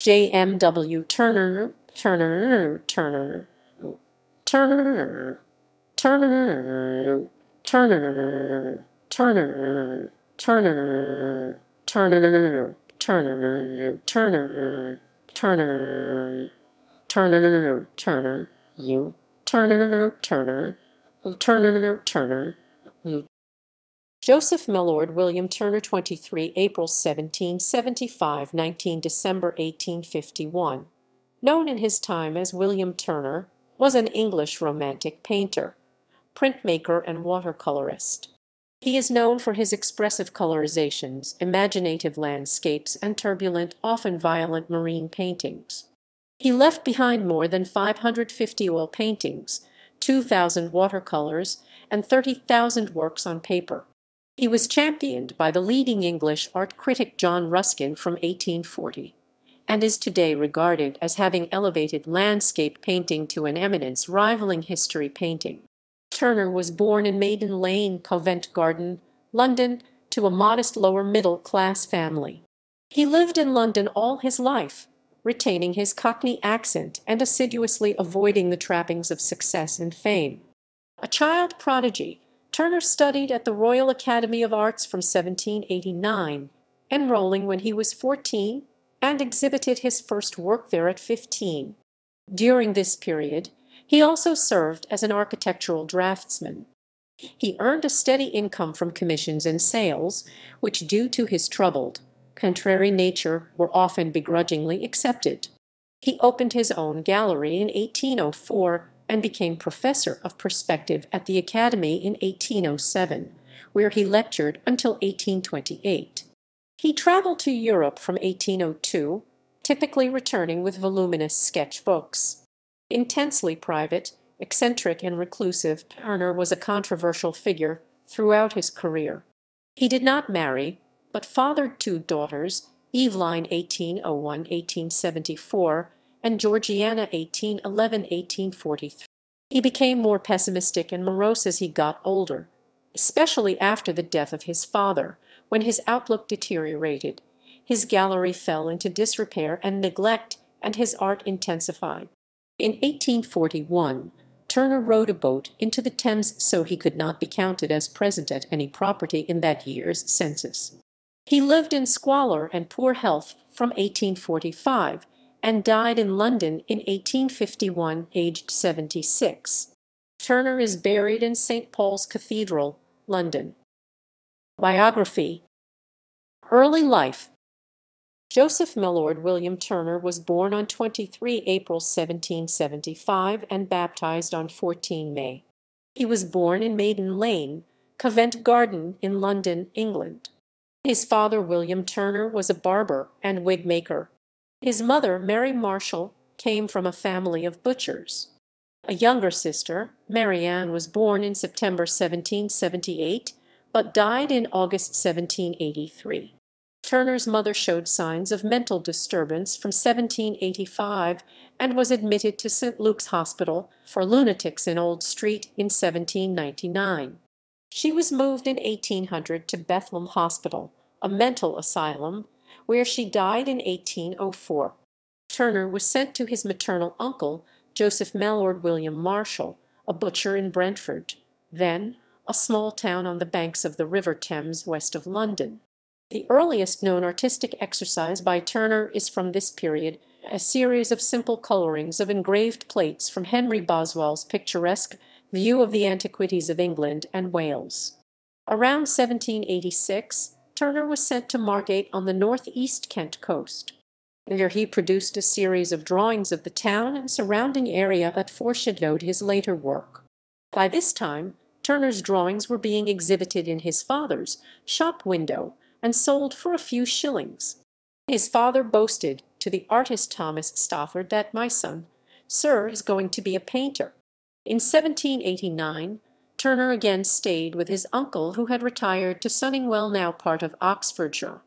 JMW Turner, Turner, Turner, Turner, Turner, Turner, Turner, Turner, Turner, Turner, Turner, Turner, Turner, Turner, you, Turner, Turner, Turner, Turner, you. Joseph Mallord William Turner, 23 April 1775, 19 December 1851, known in his time as William Turner, was an English Romantic painter, printmaker, and watercolourist. He is known for his expressive colourisations, imaginative landscapes, and turbulent, often violent marine paintings. He left behind more than 550 oil paintings, 2,000 watercolours, and 30,000 works on paper. He was championed by the leading English art critic John Ruskin from 1840, and is today regarded as having elevated landscape painting to an eminence rivaling history painting. Turner was born in Maiden Lane, Covent Garden, London, to a modest lower-middle-class family. He lived in London all his life, retaining his Cockney accent and assiduously avoiding the trappings of success and fame. A child prodigy, Turner studied at the Royal Academy of Arts from 1789, enrolling when he was 14, and exhibited his first work there at 15. During this period, he also served as an architectural draftsman. He earned a steady income from commissions and sales, which, due to his troubled, contrary nature, were often begrudgingly accepted. He opened his own gallery in 1804 and became professor of perspective at the Academy in 1807, where he lectured until 1828. He traveled to Europe from 1802, typically returning with voluminous sketchbooks. Intensely private, eccentric, and reclusive, Turner was a controversial figure throughout his career. He did not marry, but fathered two daughters, Eveline 1801-1874 and Georgiana 1811-1843. He became more pessimistic and morose as he got older, especially after the death of his father, when his outlook deteriorated. His gallery fell into disrepair and neglect, and his art intensified. In 1841, Turner rowed a boat into the Thames so he could not be counted as present at any property in that year's census. He lived in squalor and poor health from 1845 and died in London in 1851, aged 76. Turner is buried in St. Paul's Cathedral, London. Biography. Early life. Joseph Mallord William Turner was born on 23 April 1775 and baptized on 14 May. He was born in Maiden Lane, Covent Garden, in London, England. His father, William Turner, was a barber and wig maker. His mother, Mary Marshall, came from a family of butchers. A younger sister, Mary Ann, was born in September 1778, but died in August 1783. Turner's mother showed signs of mental disturbance from 1785 and was admitted to St. Luke's Hospital for lunatics in Old Street in 1799. She was moved in 1800 to Bethlehem Hospital, a mental asylum, where she died in 1804. Turner was sent to his maternal uncle, Joseph Mallord William Marshall, a butcher in Brentford, then a small town on the banks of the River Thames west of London. The earliest known artistic exercise by Turner is from this period, a series of simple colourings of engraved plates from Henry Boswell's picturesque View of the Antiquities of England and Wales. Around 1786, Turner was sent to Margate on the north-east Kent coast. There he produced a series of drawings of the town and surrounding area that foreshadowed his later work. By this time, Turner's drawings were being exhibited in his father's shop window and sold for a few shillings. His father boasted to the artist Thomas Stafford that "my son, sir, is going to be a painter." In 1789, Turner again stayed with his uncle, who had retired to Sunningwell, now part of Oxfordshire.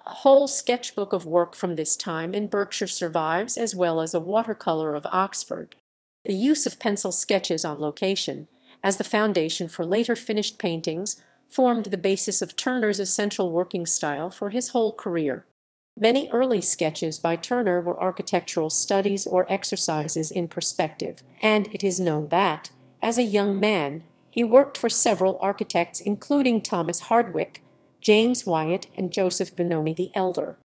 A whole sketchbook of work from this time in Berkshire survives, as well as a watercolour of Oxford. The use of pencil sketches on location, as the foundation for later finished paintings, formed the basis of Turner's essential working style for his whole career. Many early sketches by Turner were architectural studies or exercises in perspective, and it is known that, as a young man, he worked for several architects including Thomas Hardwick, James Wyatt, and Joseph Benoni the Elder.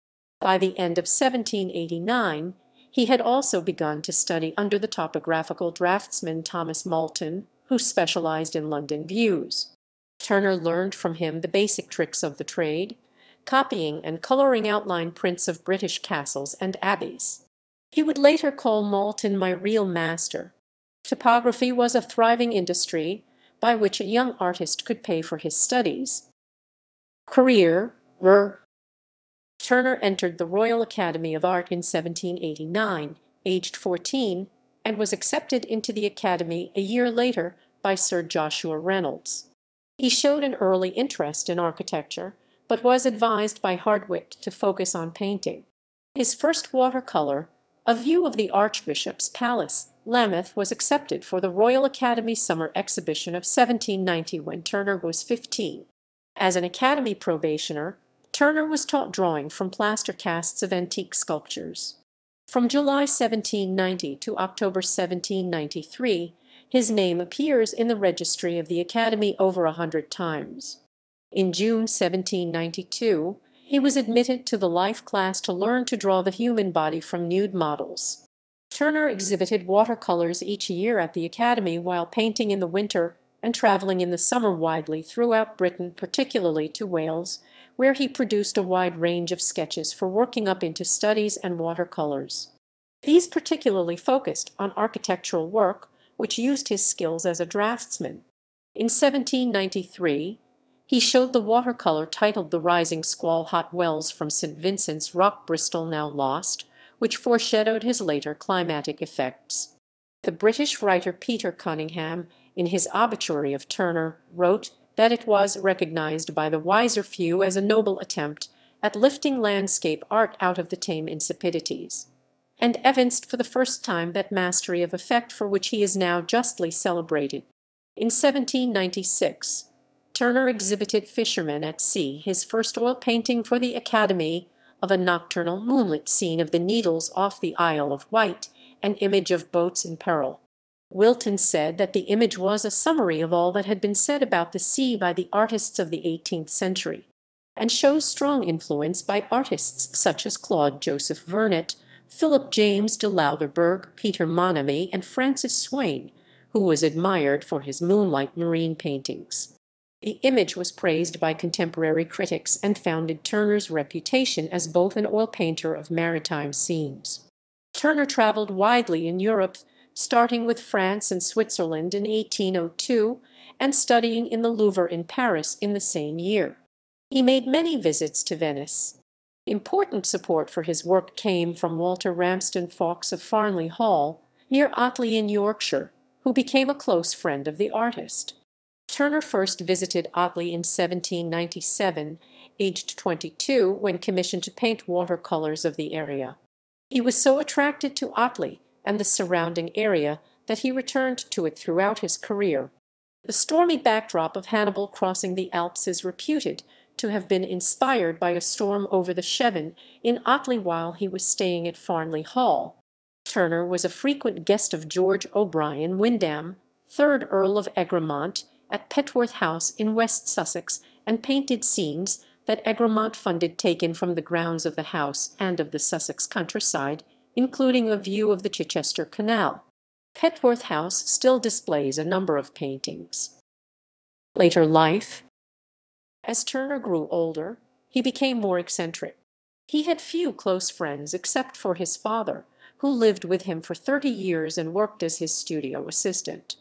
By the end of 1789, he had also begun to study under the topographical draftsman Thomas Moulton, who specialized in London views. Turner learned from him the basic tricks of the trade, copying and colouring outline prints of British castles and abbeys. He would later call Moulton "my real master." Typography was a thriving industry by which a young artist could pay for his studies. Career. Turner entered the Royal Academy of Art in 1789, aged 14, and was accepted into the Academy a year later by Sir Joshua Reynolds. He showed an early interest in architecture, but was advised by Hardwick to focus on painting. His first watercolour, A View of the Archbishop's Palace, Lambeth, was accepted for the Royal Academy Summer Exhibition of 1790 when Turner was 15. As an Academy probationer, Turner was taught drawing from plaster casts of antique sculptures. From July 1790 to October 1793, his name appears in the registry of the Academy over 100 times. In June 1792, he was admitted to the life class to learn to draw the human body from nude models. Turner exhibited watercolours each year at the Academy while painting in the winter and travelling in the summer widely throughout Britain, particularly to Wales, where he produced a wide range of sketches for working up into studies and watercolours. These particularly focused on architectural work, which used his skills as a draftsman. In 1793, he showed the watercolour titled The Rising Squall Hot Wells from St. Vincent's Rock, Bristol Now Lost, which foreshadowed his later climatic effects. The British writer Peter Cunningham, in his obituary of Turner, wrote that it was recognized by the wiser few as a noble attempt at lifting landscape art out of the tame insipidities, and evinced for the first time that mastery of effect for which he is now justly celebrated. In 1796, Turner exhibited Fisherman at Sea, his first oil painting for the Academy, of a nocturnal moonlit scene of the Needles off the Isle of Wight, an image of boats in peril. Wilton said that the image was a summary of all that had been said about the sea by the artists of the 18th century, and shows strong influence by artists such as Claude Joseph Vernet, Philip James de Loutherbourg, Peter Monamy, and Francis Swain, who was admired for his moonlight marine paintings. The image was praised by contemporary critics and founded Turner's reputation as both an oil painter of maritime scenes. Turner travelled widely in Europe, starting with France and Switzerland in 1802 and studying in the Louvre in Paris in the same year. He made many visits to Venice. Important support for his work came from Walter Ramsden Fawkes of Farnley Hall, near Otley in Yorkshire, who became a close friend of the artist. Turner first visited Otley in 1797, aged 22, when commissioned to paint watercolours of the area. He was so attracted to Otley and the surrounding area that he returned to it throughout his career. The stormy backdrop of Hannibal crossing the Alps is reputed to have been inspired by a storm over the Cheven in Otley while he was staying at Farnley Hall. Turner was a frequent guest of George O'Brien Wyndham, 3rd Earl of Egremont, at Petworth House in West Sussex, and painted scenes that Egremont funded taken from the grounds of the house and of the Sussex countryside, including a view of the Chichester Canal. Petworth House still displays a number of paintings. Later life. As Turner grew older, he became more eccentric. He had few close friends except for his father, who lived with him for 30 years and worked as his studio assistant.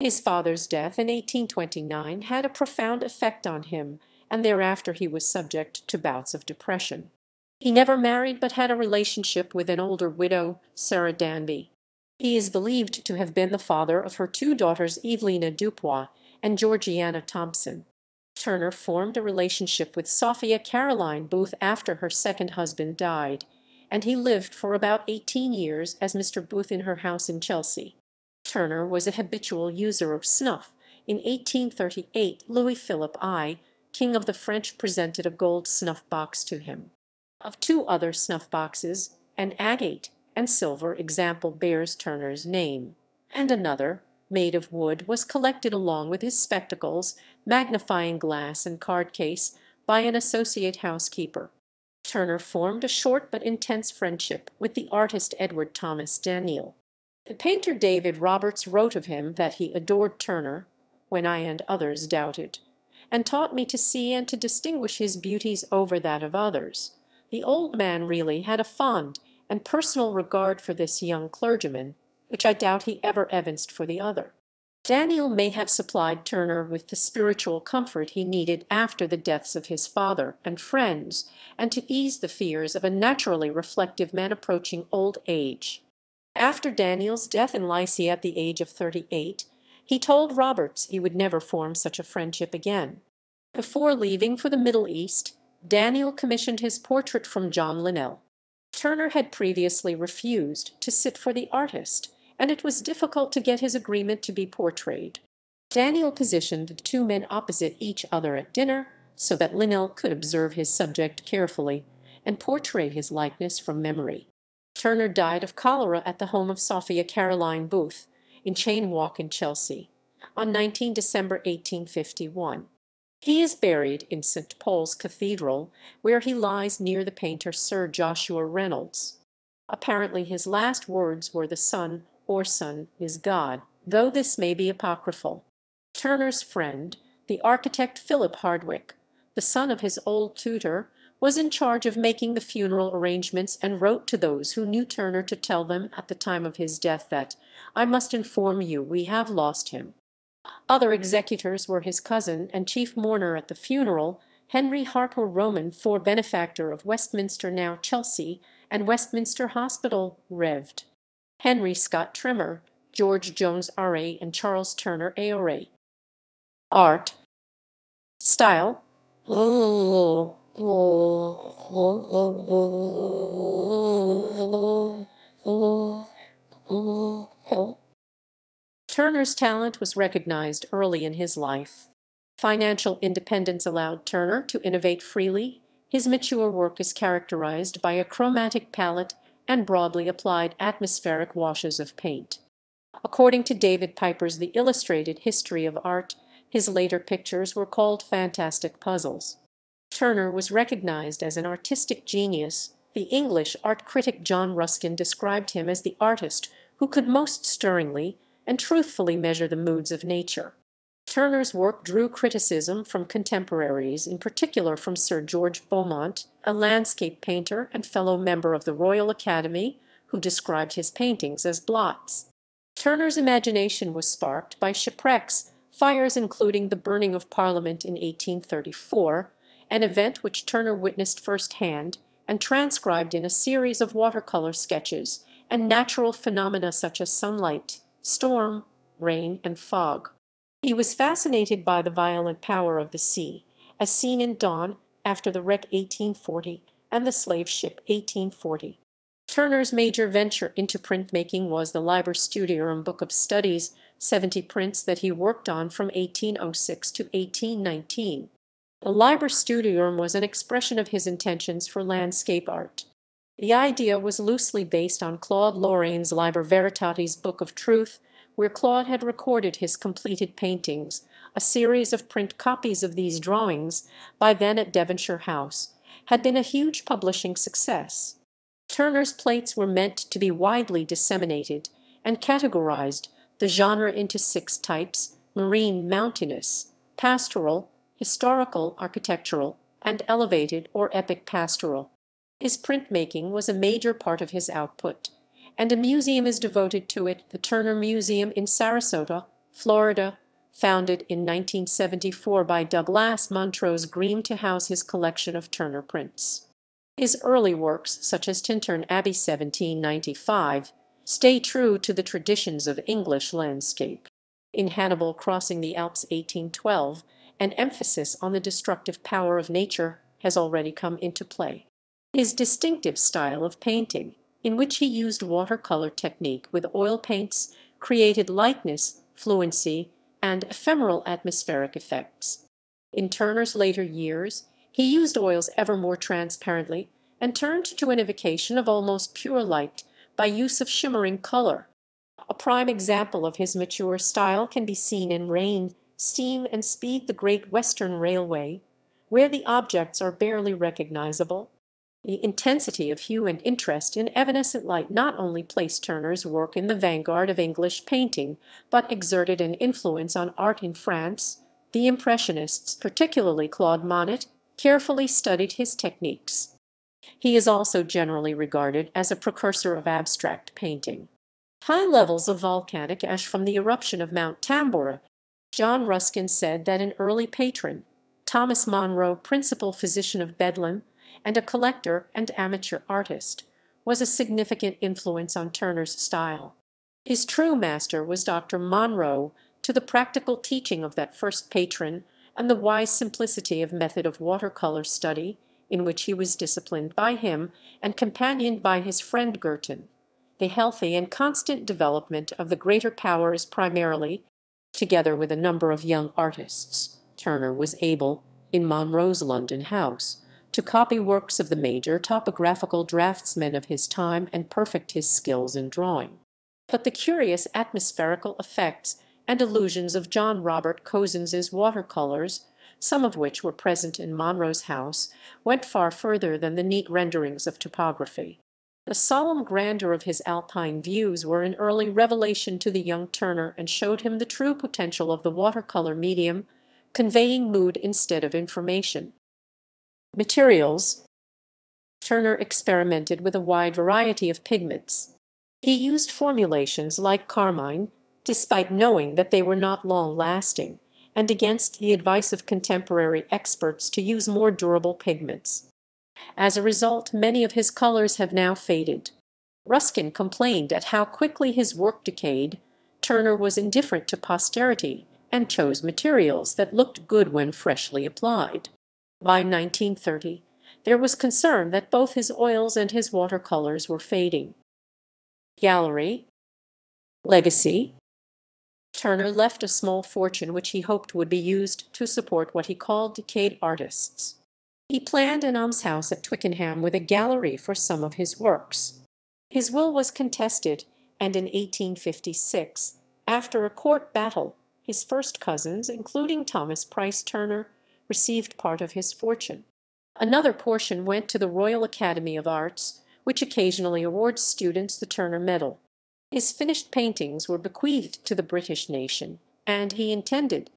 His father's death in 1829 had a profound effect on him, and thereafter he was subject to bouts of depression. He never married, but had a relationship with an older widow, Sarah Danby. He is believed to have been the father of her 2 daughters, Evelina Dupois and Georgiana Thompson. Turner formed a relationship with Sophia Caroline Booth after her second husband died, and he lived for about 18 years as Mr. Booth in her house in Chelsea. Turner was a habitual user of snuff. In 1838, Louis Philippe I, King of the French, presented a gold snuff box to him. Of two other snuff-boxes, an agate and silver example bears Turner's name, and another, made of wood, was collected along with his spectacles, magnifying glass and card case by an associate housekeeper. Turner formed a short but intense friendship with the artist Edward Thomas Daniel. The painter David Roberts wrote of him that he adored Turner, when I and others doubted, and taught me to see and to distinguish his beauties over that of others. The old man really had a fond and personal regard for this young clergyman, which I doubt he ever evinced for the other. Daniel may have supplied Turner with the spiritual comfort he needed after the deaths of his father and friends, and to ease the fears of a naturally reflective man approaching old age. After Daniel's death in Lycia at the age of 38, he told Roberts he would never form such a friendship again. Before leaving for the Middle East, Daniel commissioned his portrait from John Linnell. Turner had previously refused to sit for the artist, and it was difficult to get his agreement to be portrayed. Daniel positioned the two men opposite each other at dinner, so that Linnell could observe his subject carefully and portray his likeness from memory. Turner died of cholera at the home of Sophia Caroline Booth, in Chain Walk in Chelsea, on 19 December 1851. He is buried in St. Paul's Cathedral, where he lies near the painter Sir Joshua Reynolds. Apparently his last words were "the sun, or sun, is God," though this may be apocryphal. Turner's friend, the architect Philip Hardwick, the son of his old tutor, was in charge of making the funeral arrangements, and wrote to those who knew Turner to tell them at the time of his death that, "I must inform you we have lost him." Other executors were his cousin and chief mourner at the funeral, Henry Harper Roman, for benefactor of Westminster, now Chelsea, and Westminster Hospital, Revd. Henry Scott Trimmer, George Jones R.A., and Charles Turner A.O.A. Art. Style. Turner's talent was recognized early in his life. Financial independence allowed Turner to innovate freely. His mature work is characterized by a chromatic palette and broadly applied atmospheric washes of paint. According to David Piper's The Illustrated History of Art, his later pictures were called fantastic puzzles. Turner was recognized as an artistic genius. The English art critic John Ruskin described him as the artist who could most stirringly and truthfully measure the moods of nature. Turner's work drew criticism from contemporaries, in particular from Sir George Beaumont, a landscape painter and fellow member of the Royal Academy, who described his paintings as blots. Turner's imagination was sparked by shipwrecks, fires including the burning of Parliament in 1834, an event which Turner witnessed firsthand and transcribed in a series of watercolour sketches, and natural phenomena such as sunlight, storm, rain, and fog. He was fascinated by the violent power of the sea, as seen in Dawn, after the wreck 1840, and the slave ship 1840. Turner's major venture into printmaking was the Liber Studiorum Book of Studies, 70 prints that he worked on from 1806 to 1819. The Liber Studiorum was an expression of his intentions for landscape art. The idea was loosely based on Claude Lorraine's Liber Veritatis Book of Truth, where Claude had recorded his completed paintings. A series of print copies of these drawings, by then at Devonshire House, had been a huge publishing success. Turner's plates were meant to be widely disseminated, and categorized the genre into 6 types: marine, mountainous, pastoral, historical, architectural, and elevated or epic pastoral. His printmaking was a major part of his output, and a museum is devoted to it, the Turner Museum in Sarasota, Florida, founded in 1974 by Douglas Montrose Green to house his collection of Turner prints. His early works, such as Tintern Abbey 1795, stay true to the traditions of English landscape. In Hannibal Crossing the Alps 1812, an emphasis on the destructive power of nature has already come into play. His distinctive style of painting, in which he used watercolor technique with oil paints, created lightness, fluency, and ephemeral atmospheric effects. In Turner's later years, he used oils ever more transparently, and turned to an evocation of almost pure light by use of shimmering color. A prime example of his mature style can be seen in Rain, Steam, and Speed, the Great Western Railway, where the objects are barely recognizable. The intensity of hue and interest in evanescent light not only placed Turner's work in the vanguard of English painting, but exerted an influence on art in France. The Impressionists, particularly Claude Monet, carefully studied his techniques. He is also generally regarded as a precursor of abstract painting. High levels of volcanic ash from the eruption of Mount Tambora. John Ruskin said that an early patron, Thomas Monro, principal physician of Bedlam, and a collector and amateur artist, was a significant influence on Turner's style. His true master was Dr. Monro, to the practical teaching of that first patron and the wise simplicity of method of watercolour study, in which he was disciplined by him and companioned by his friend Girton. The healthy and constant development of the greater powers primarily, together with a number of young artists. Turner was able, in Monro's London house, to copy works of the major topographical draftsmen of his time and perfect his skills in drawing. But the curious atmospherical effects and illusions of John Robert Cosins's watercolours, some of which were present in Monro's house, went far further than the neat renderings of topography. The solemn grandeur of his Alpine views were an early revelation to the young Turner and showed him the true potential of the watercolour medium, conveying mood instead of information. Materials. Turner experimented with a wide variety of pigments. He used formulations like carmine, despite knowing that they were not long-lasting, and against the advice of contemporary experts to use more durable pigments. As a result, many of his colors have now faded. Ruskin complained at how quickly his work decayed. Turner was indifferent to posterity and chose materials that looked good when freshly applied. By 1930, there was concern that both his oils and his watercolors were fading. Gallery. Legacy. Turner left a small fortune which he hoped would be used to support what he called decayed artists. He planned an almshouse at Twickenham with a gallery for some of his works. His will was contested, and in 1856, after a court battle, his first cousins, including Thomas Price Turner, received part of his fortune. Another portion went to the Royal Academy of Arts, which occasionally awards students the Turner Medal. His finished paintings were bequeathed to the British nation, and he intended.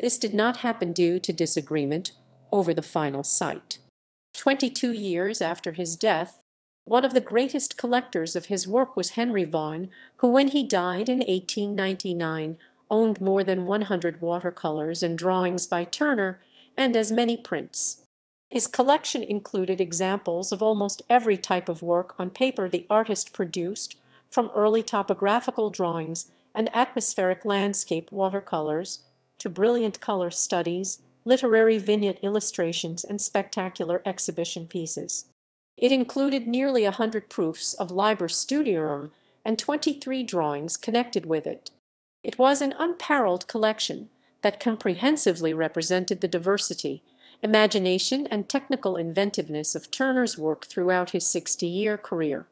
This did not happen due to disagreement over the final site. 22 years after his death, one of the greatest collectors of his work was Henry Vaughan, who, when he died in 1899, owned more than 100 watercolors and drawings by Turner and as many prints. His collection included examples of almost every type of work on paper the artist produced, from early topographical drawings and atmospheric landscape watercolors to brilliant color studies, literary vignette illustrations, and spectacular exhibition pieces. It included nearly 100 proofs of Liber Studiorum and 23 drawings connected with it. It was an unparalleled collection that comprehensively represented the diversity, imagination, and technical inventiveness of Turner's work throughout his 60-year career.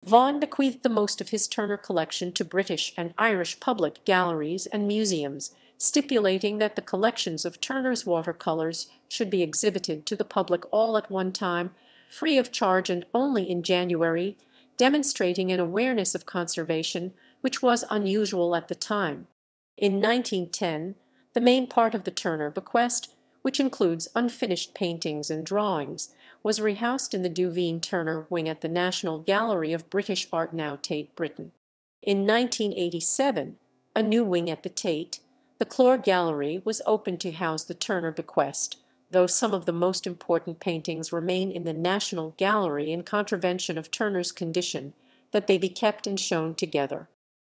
Vaughan bequeathed the most of his Turner collection to British and Irish public galleries and museums, stipulating that the collections of Turner's watercolors should be exhibited to the public all at one time, free of charge and only in January, demonstrating an awareness of conservation which was unusual at the time. In 1910, the main part of the Turner bequest, which includes unfinished paintings and drawings, was rehoused in the Duveen-Turner wing at the National Gallery of British Art, now Tate Britain. In 1987, a new wing at the Tate, the Clore Gallery, was opened to house the Turner bequest, though some of the most important paintings remain in the National Gallery in contravention of Turner's condition that they be kept and shown together.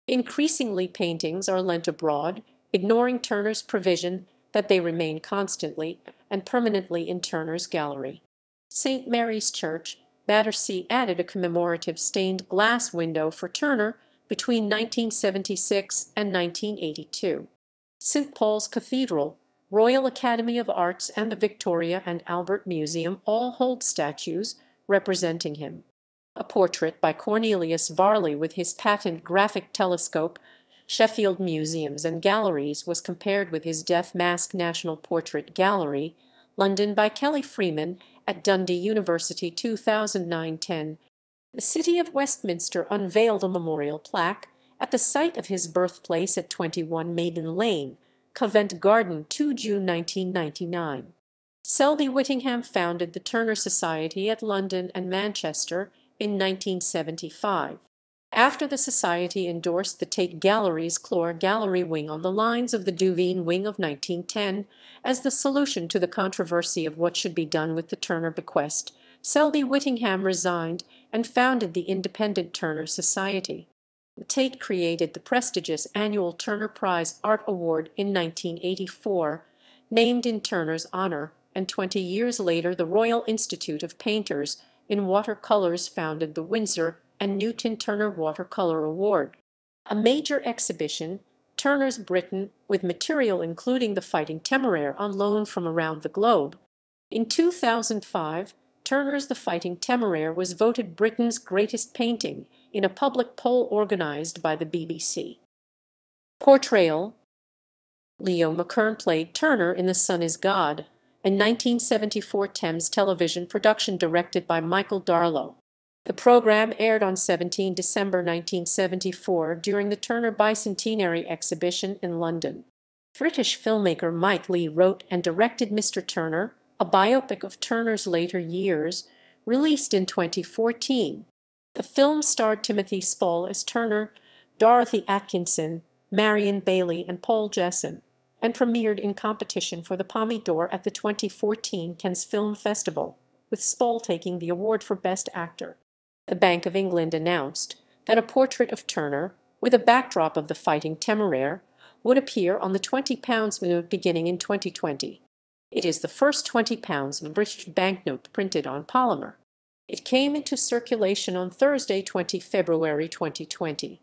Increasingly, paintings are lent abroad, ignoring Turner's provision that they remain constantly and permanently in Turner's gallery. St. Mary's Church, Battersea, added a commemorative stained glass window for Turner between 1976 and 1982. St. Paul's Cathedral, Royal Academy of Arts, and the Victoria and Albert Museum all hold statues representing him. A portrait by Cornelius Varley with his patent graphic telescope, Sheffield Museums and Galleries, was compared with his Death Mask National Portrait Gallery, London, by Kelly Freeman at Dundee University 2009-10. The city of Westminster unveiled a memorial plaque at the site of his birthplace at 21 Maiden Lane, Covent Garden, 2 June 1999. Selby Whittingham founded the Turner Society at London and Manchester in 1975. After the Society endorsed the Tate Gallery's Clore Gallery wing on the lines of the Duveen wing of 1910 as the solution to the controversy of what should be done with the Turner bequest, Selby Whittingham resigned and founded the independent Turner Society. The Tate created the prestigious annual Turner Prize Art Award in 1984, named in Turner's honor, and 20 years later the Royal Institute of Painters in Watercolours founded the Winsor and Newton Turner Watercolour Award. A major exhibition, Turner's Britain, with material including the Fighting Temeraire on loan from around the globe. In 2005, Turner's The Fighting Temeraire was voted Britain's greatest painting in a public poll organised by the BBC. Portrayal. Leo McKern played Turner in The Sun is God, a 1974 Thames television production directed by Michael Darlow. The program aired on 17 December 1974 during the Turner Bicentenary exhibition in London. British filmmaker Mike Leigh wrote and directed Mr. Turner, a biopic of Turner's later years, released in 2014. The film starred Timothy Spall as Turner, Dorothy Atkinson, Marion Bailey, and Paul Jesson, and premiered in competition for the Palme d'Or at the 2014 Cannes Film Festival, with Spall taking the award for Best Actor. The Bank of England announced that a portrait of Turner, with a backdrop of the Fighting Temeraire, would appear on the £20 note beginning in 2020. It is the first £20 British banknote printed on polymer. It came into circulation on Thursday, 20 February 2020.